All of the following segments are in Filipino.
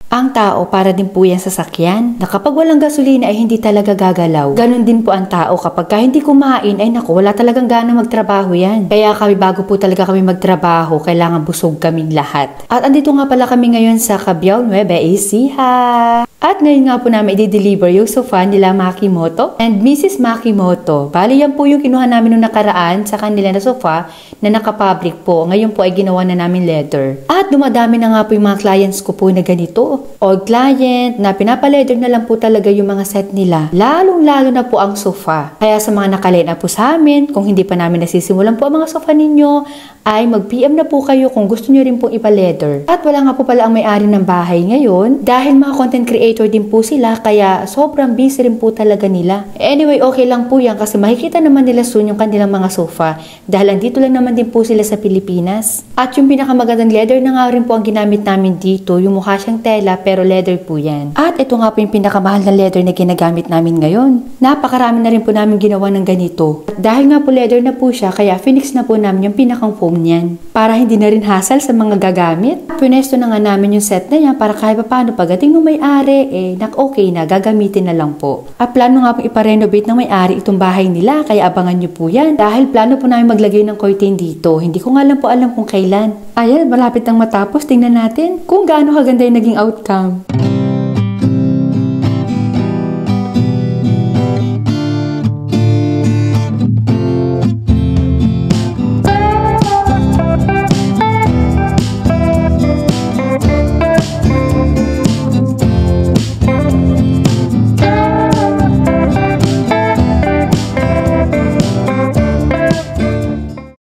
Ang tao para din po yan sa sasakyan na kapag walang gasolina ay hindi talaga gagalaw. Ganon din po ang tao kapag hindi kumain ay naku, wala talagang gana magtrabaho yan. Kaya kami bago po talaga kami magtrabaho, kailangan busog kaming lahat. At andito nga pala kami ngayon sa Cabiao, Nueva Ecija. At ngayon nga po namin i-deliver yung sofa nila Makimoto and Mrs. Makimoto. Bali yan po yung kinuha namin nung nakaraan sa kanila na sofa na nakapabric po. Ngayon po ay ginawa na namin leather. At dumadami na nga po yung mga clients ko po na ganito. Old client na pinapaleather na lang po talaga yung mga set nila. Lalong-lalo na po ang sofa. Kaya sa mga nakaline up po sa amin, kung hindi pa namin nasisimulan po ang mga sofa ninyo, ay mag-PM na po kayo kung gusto nyo rin pong ipa-leather. At wala nga po pala ang may-ari ng bahay ngayon dahil mga content creator din po sila kaya sobrang busy rin po talaga nila. Anyway, okay lang po yan kasi makikita naman nila soon yung kanilang mga sofa dahil andito lang naman din po sila sa Pilipinas. At yung pinakamagandang leather na nga rin po ang ginamit namin dito, yung mukha siyang tela pero leather po yan. At ito nga po yung pinakamahal na leather na ginagamit namin ngayon. Napakarami na rin po namin ginawa ng ganito. At dahil nga po leather na po siya kaya finish na po namin yung pinakang foam niyan. Para hindi na rin hassle sa mga gagamit. Pinesto na nga namin yung set na yan para kahit paano pagdating ng may-ari, okay na, gagamitin na lang po. At plano nga pong iparenovate ng may-ari itong bahay nila, kaya abangan nyo po yan. Dahil plano po namin maglagay ng curtain dito. Hindi ko nga lang po alam kung kailan. Ayan, malapit nang matapos. Tingnan natin kung gaano kaganda yung naging outcome.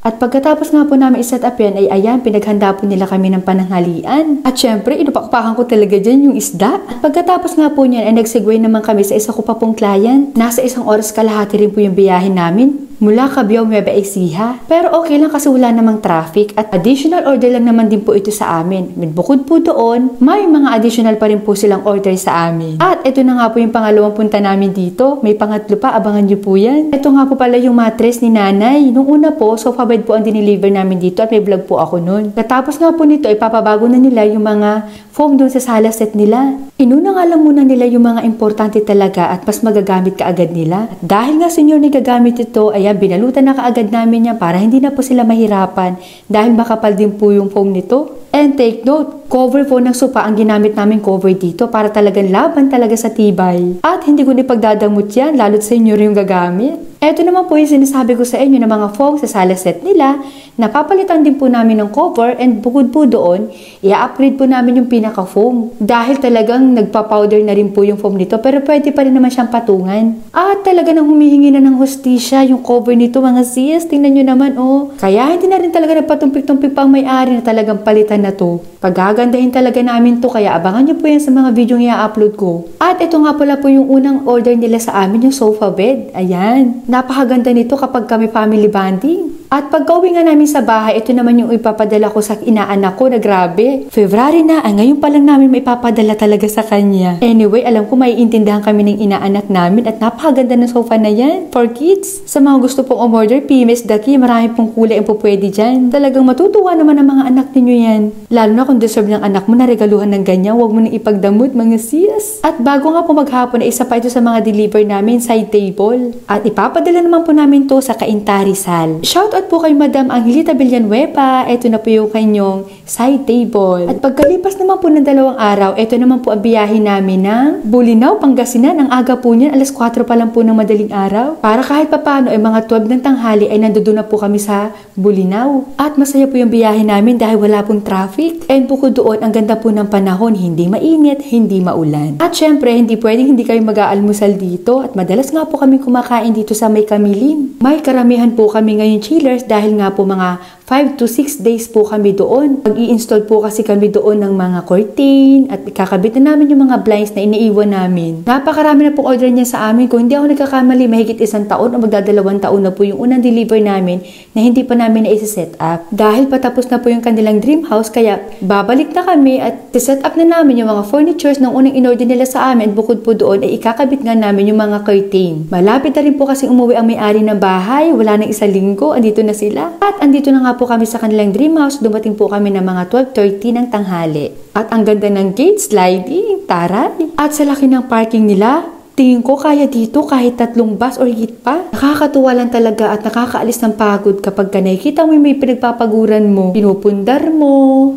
At pagkatapos nga po namin i-set up yan, ay ayan, pinaghanda po nila kami ng pananghalian. At syempre, inupakpakan ko talaga dyan yung isda. At pagkatapos nga po niyan, ay nag-segue naman kami sa isa ko pa pong client. Nasa 1 oras kalahati rin po yung biyahin namin mula Cabiao, Nueva Ecija. Pero okay lang kasi wala namang traffic at additional order lang naman din po ito sa amin. Bukod po doon, may mga additional pa rin po silang order sa amin. At ito na nga po yung pangalawang punta namin dito. May pangatlo pa, abangan nyo po yan. Ito nga po pala yung mattress ni nanay. Nung una po, sofa bed po ang dineliver namin dito at may vlog po ako nun. Katapos nga po nito, ipapabago na nila yung mga foam doon sa sala set nila. Inuna nga lang muna nila yung mga importante talaga at mas magagamit kaagad nila. At dahil nga senior na gagamit ito, ayan, binalutan na kaagad namin yan para hindi na po sila mahirapan dahil makapal din po yung foam nito. And take note, cover po ng sofa ang ginamit namin cover dito para talagang laban talaga sa tibay. At hindi ko ipagdadamot yan, lalo't sa inyo rin yung gagamit. Ito naman po yung sinasabi ko sa inyo ng mga foam sa sala set nila. Napapalitan din po namin ng cover and bukod po doon, i-upgrade po namin yung pinaka-foam. Dahil talagang nagpa-powder na rin po yung foam nito pero pwede pa rin naman siyang patungan. At talaga nang humihingi na ng hustisya yung cover nito mga sis. Tingnan nyo naman Kaya hindi na rin talaga nagpatumpik-tumpik pang may-ari na talagang palitan na to. Pagagandahin talaga namin to kaya abangan nyo po yan sa mga video nga i-upload ko. At ito nga pala po yung unang order nila sa amin, yung sofa bed. Ayan. Napakaganda nito kapag kami family bonding. At pagka-uwi nga namin sa bahay, ito naman yung ipapadala ko sa inaanak ko na grabe. February na, ngayon pa lang namin maipapadala talaga sa kanya. Anyway, alam ko maiintindihan kami ng inaanak namin at napakaganda ng sofa na yan for kids. Sa mga gusto pong umorder, PMS Daki, marami pong kulay ang pupwede dyan. Talagang matutuwa naman ang mga anak ninyo yan. Lalo na kung deserve ng anak mo na regaluhan ng ganyan, huwag mo nang ipagdamot mga sis. At bago nga po maghapon, isa pa ito sa mga deliver namin, side table. At ipapadala naman po namin to sa Cainta Rizal. Shoutout po kay Madam Angelita Villanueva. Ito na po yung kanyang side table. At pagkalipas naman po ng 2 araw, ito naman po ang biyahe namin ng Bolinao, Pangasinan. Ang aga po niyan, alas 4 pa lang po ng madaling araw. Para kahit papano ay mga 12 ng tanghali ay nandoon na po kami sa Bolinao. At masaya po yung biyahe namin dahil wala pong traffic. And bukod doon, ang ganda po ng panahon, hindi mainit, hindi maulan. At syempre, hindi pwedeng hindi kayo mag-aalmusal dito. At madalas nga po kami kumakain dito sa May Kamilim. May karamihan po kami ngayon chillers dahil nga po mga 5 to 6 days po kami doon. Mag-i-install po kasi kami doon ng mga curtain at ikakabit na namin yung mga blinds na iniiwan namin. Napakarami na po order niya sa amin. Kung hindi ako nagkakamali, mahigit 1 taon o magdadalawang taon na po yung unang deliver namin na hindi pa namin na-set up. Dahil patapos na po yung kanilang dream house, kaya babalik na kami at set up na namin yung mga furnitures ng unang in-order nila sa amin. Bukod po doon ay ikakabit nga namin yung mga curtain. Malapit na rin po kasi umuwi ang may-ari ng bahay. Wala nang 1 linggo, andito na sila. At andito na nga nga po kami sa kanilang dream house, dumating po kami ng mga 12:30 ng tanghali. At ang ganda ng gate sliding, taray. At sa laki ng parking nila, tingin ko kaya dito kahit 3 bus or higit pa. Nakakatuwa lang talaga at nakakaalis ng pagod kapag nakikita mo may pinagpapaguran mo, pinupundar mo.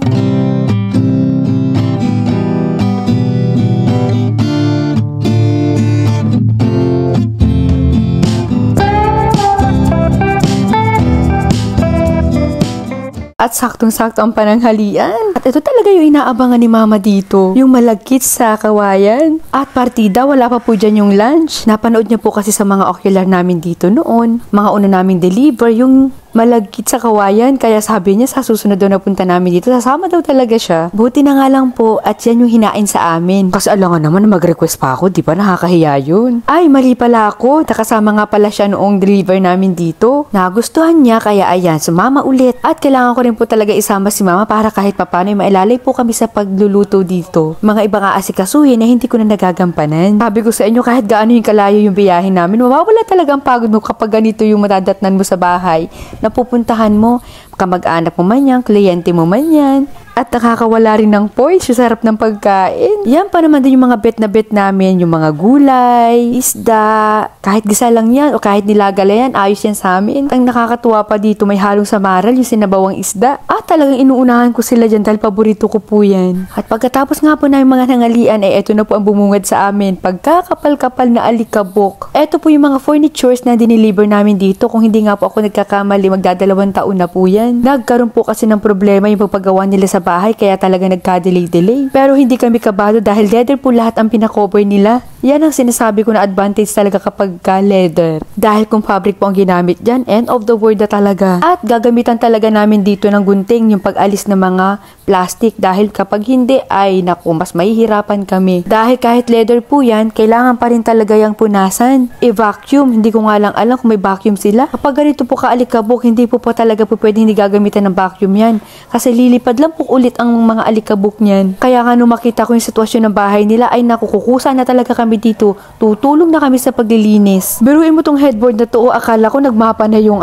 At saktong-sakto ang pananghalian. At ito talaga yung inaabangan ni Mama dito. Yung malagkit sa kawayan. At partida, wala pa po dyan yung lunch. Napanood niya po kasi sa mga ocular namin dito noon. Mga una naming deliver, yung malagkit sa kawayan. Kaya sabi niya sa susunod daw na punta namin dito, sasama daw talaga siya. Buti na nga lang po at yan yung hinain sa amin. Kasi alangan naman na mag-request pa ako, di ba nakakahiya yun? Ay, mali pala ako. Nakasama nga pala siya noong deliver namin dito. Nagustuhan niya kaya ayan, sumama ulit. At kailangan ko rin po talaga isama si Mama para kahit papano mailalay po kami sa pagluluto dito. Mga ibang aasikasuhin na hindi ko na nagagampanan. Sabi ko sa inyo kahit gaano yung kalayo yung biyahe namin, mawawala talaga ang pagod mo kapag ganito yung madadatnan mo sa bahay na pupuntahan mo, kamag-anak mo man yan, kliyente mo man yan. At nakakawala rin ng poise, yung sarap ng pagkain. Yan pa naman din yung mga bet na bet namin, yung mga gulay, isda, kahit gisa lang yan o kahit nilagala yan, ayos yan sa amin. Ang nakakatuwa pa dito, may halong samaral, yung sinabawang isda. At talagang inuunahan ko sila dyan dahil paborito ko po yan. At pagkatapos nga po namin mga nangalian, eto na po ang bumungad sa amin, pagkakapal-kapal na alikabok. Eto po yung mga furnitures na diniliver namin dito. Kung hindi nga po ako nagkakamali, magdadalawang taon na po yan. Nagkaroon po kasi ng problema yung pagpagawa nila sa bahay kaya talaga nagka-delay. Pero hindi kami kabado dahil leather po lahat ang pinakover nila. Yan ang sinasabi ko na advantage talaga kapag leather. Dahil kung fabric po ang ginamit dyan, end of the world na talaga. At gagamitan talaga namin dito ng gunting yung pag-alis ng mga plastic dahil kapag hindi ay naku, mas mahihirapan kami. Dahil kahit leather po yan, kailangan pa rin talaga yung punasan. I-vacuum, hindi ko nga lang alam kung may vacuum sila. Kapag ganito po kaalikabok, hindi po talaga po pwede hindi gagamitan ng vacuum yan. Kasi lilipad lang po ulit ang mga alikabok niyan. Kaya nga nung makita ko yung sitwasyon ng bahay nila ay nakukukusa na talaga kami dito. Tutulong na kami sa paglilinis. Biruin mo tong headboard na to, akala ko nagmapa na yung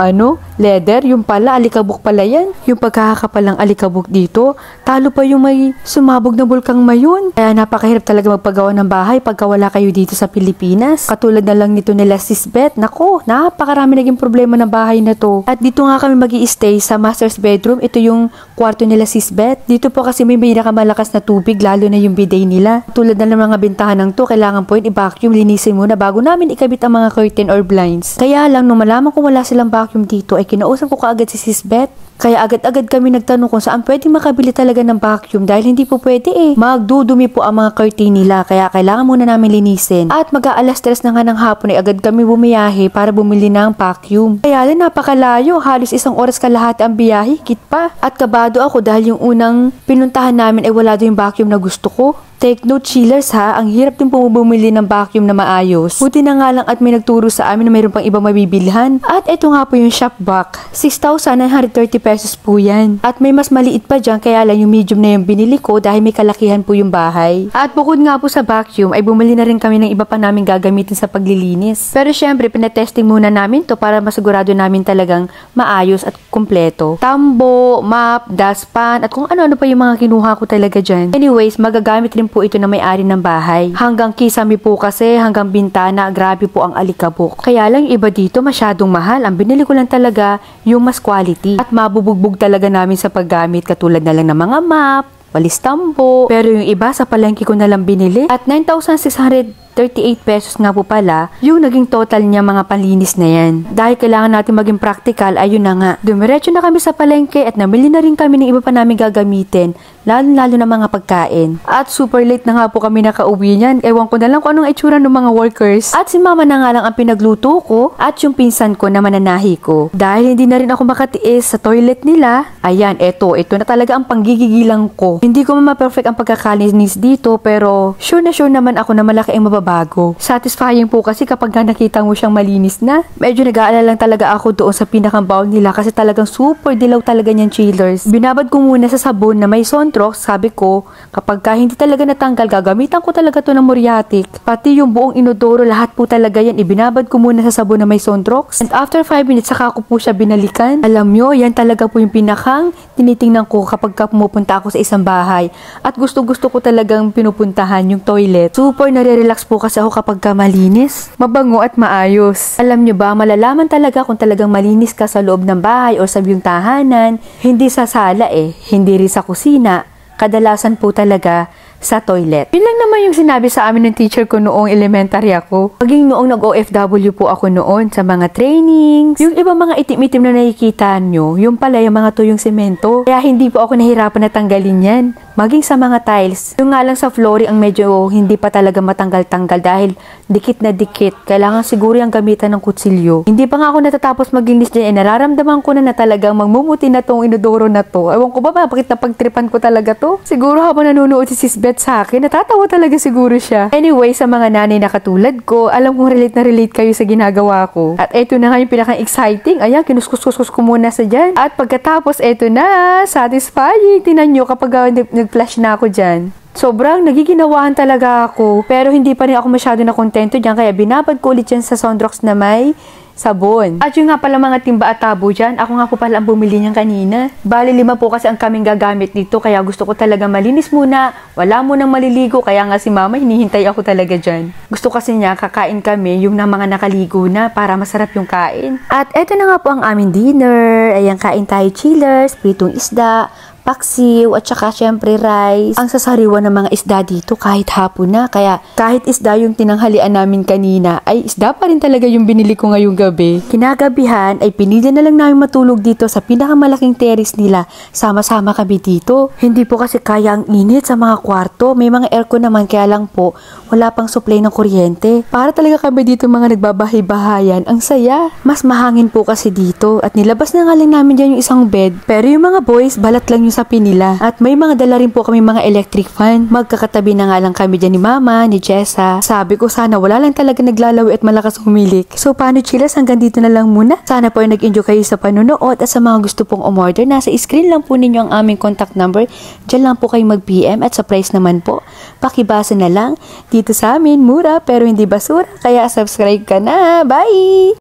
leather, yung pala, alikabok pala yan. Yung pagkakakapal ng alikabok dito, talo pa yung may sumabog na bulkang mayon. Kaya napakahirap talaga magpagawa ng bahay pagka wala kayo dito sa Pilipinas. Katulad na lang nito nila Sisbet. Nako, napakarami naging problema ng bahay na to. At dito nga kami magi-stay sa master's bedroom. Ito yung kwarto nila Sisbet. Dito po kasi may pinakamalakas na tubig, lalo na yung bidet nila. Tulad na ng mga bintahan ng to, kailangan po yun i-vacuum, linisin muna bago namin ikabit ang mga curtain or blinds. Kaya lang, nung malaman ko wala silang vacuum dito, ay kinausap ko kaagad si Sisbet. Kaya agad-agad kami nagtanong kung saan pwede makabili talaga ng vacuum dahil hindi po pwede magdudumi po ang mga curtain nila kaya kailangan muna namin linisin. At mag-aalas 3 na nga ng hapon ay agad kami bumiyahe para bumili ng vacuum. Kaya lang napakalayo, halos 1 oras kalahati ang biyahe, higit pa. At kabado ako dahil yung unang pinuntahan namin ay wala doon yung vacuum na gusto ko. Take note chillers ha, ang hirap din po bumili ng vacuum na maayos. Buti na nga lang at may nagturo sa amin na mayroon pang ibang mabibilhan. At ito nga po yung shop vac. 6,930 pesos po yan. At may mas maliit pa dyan kaya lang yung medium na yung binili ko dahil may kalakihan po yung bahay. At bukod nga po sa vacuum ay bumili na rin kami ng iba pa namin gagamitin sa paglilinis. Pero syempre pinatesting muna namin to para masigurado namin talagang maayos at kumpleto. Tambo, mop, dustpan at kung ano-ano pa yung mga kinuha ko talaga dyan. Anyways, magagamit rin po ito na may-ari ng bahay. Hanggang kisame po kasi, hanggang bintana, grabe po ang alikabok. Kaya lang iba dito masyadong mahal. Ang binili ko lang talaga yung mas quality. At mabubugbog talaga namin sa paggamit katulad na lang ng mga map, walis tambo. Pero yung iba sa palengke ko na lang binili. At 9,638 pesos nga po pala yung naging total niya mga panlinis na yan. Dahil kailangan natin maging practical, ayun na nga. Dumiretso na kami sa palengke at namili na rin kami ng iba pa namin gagamitin. Lalo na mga pagkain. At super late na nga po kami nakauwi niyan. Ewan ko na lang kung anong itsura ng mga workers. At si Mama na nga lang ang pinagluto ko at yung pinsan ko na mananahi ko. Dahil hindi na rin ako makatiis sa toilet nila, ayan, ito na talaga ang panggigigilang ko. Hindi ko ma-perfect ang pagkakalinis dito pero sure na sure naman ako na malaki ang nagbabago. Satisfying po kasi kapag nakita mo siyang malinis na. Medyo nag-aalala lang talaga ako doon sa pinakang bowl nila kasi talagang super dilaw talaga niyan chillers. Binabad ko muna sa sabon na may Sontrox. Sabi ko, kapag hindi talaga natanggal, gagamitan ko talaga to ng muriatic. Pati yung buong inodoro, lahat po talaga yan. Ibinabad ko muna sa sabon na may Sontrox. And after 5 minutes, saka ko po siya binalikan. Alam nyo, yan talaga po yung pinakang tinitingnan ko kapag pumupunta ako sa isang bahay. At gusto-gusto ko talagang pinupuntahan yung toilet. Super nare-relax po kasi ako kapag malinis, mabango at maayos. Alam nyo ba, malalaman talaga kung talagang malinis ka sa loob ng bahay o sa iyong tahanan. Hindi sa sala hindi rin sa kusina. Kadalasan po talaga sa toilet. Yun lang naman yung sinabi sa amin ng teacher ko noong elementary ako. Maging noong nag-OFW po ako noon sa mga trainings. Yung iba mga itim-itim na nakikita nyo, yung pala yung mga tuyong semento. Kaya hindi po ako nahirapan na tanggalin yan. Maging sa mga tiles. Yung nga lang sa flooring ang medyo hindi pa talaga matanggal-tanggal dahil dikit na dikit. Kailangan siguro yung gamitan ng kutsilyo. Hindi pa nga ako natatapos maglinis dyan. Nararamdaman ko na talagang magmumuti na tong inodoro na to. Ewan ko ba bakit napagtripan ko talaga to? Siguro habang nanonood si Sis Beth sa akin, natatawa talaga siguro siya. Anyway, sa mga nanay na katulad ko, alam kong relate na relate kayo sa ginagawa ko. At eto na nga yung pinaka-exciting. Ayan, kinuskus-kus ko muna sa dyan. At pagkatapos, eto na, satisfying. Tinan nyo kapag nag-flash na ako dyan. Sobrang nagiginawahan talaga ako. Pero hindi pa rin ako masyado na kontento dyan. Kaya binabad ko ulit dyan sa Sontrox na may sabon. At yung nga pala mga timba at tabo dyan, ako nga po pala ang bumili niyan kanina. Bali 5 po kasi ang kaming gagamit dito, kaya gusto ko talaga malinis muna. Wala munang maliligo, kaya nga si mama hinihintay ako talaga dyan. Gusto kasi niya kakain kami yung na mga nakaligo na para masarap yung kain. At eto na nga po ang aming dinner. Ayan, kain tayo chillers, pritong isda, paksiw, at saka syempre rice. Ang sasariwan ng mga isda dito kahit hapon na. Kaya kahit isda yung tinanghalian namin kanina, ay isda pa rin talaga yung binili ko ngayong gabi. Kinagabihan ay pinili na lang namin matulog dito sa pinakamalaking terrace nila. Sama-sama kami dito. Hindi po kasi kaya ang init sa mga kwarto. May mga aircon naman, kaya lang po wala pang supply ng kuryente. Para talaga kami dito mga nagbabahay-bahayan. Ang saya. Mas mahangin po kasi dito. At nilabas na nga lang namin dyan yung isang bed. Pero yung mga boys, balat lang yung sapi nila. At may mga dala rin po kami mga electric fan. Magkakatabi na nga lang kami dyan ni Mama, ni Jessa. Sabi ko sana wala lang talaga naglalawi at malakas humilik. So paano chillers, hanggang dito na lang muna. Sana po ay nag-enjoy kayo sa panunood at sa mga gusto pong umorder, nasa screen lang po ninyo ang aming contact number. Diyan lang po kayo mag-PM at sa price naman po, pakibasa na lang. Dito sa amin, mura pero hindi basura. Kaya subscribe ka na. Bye!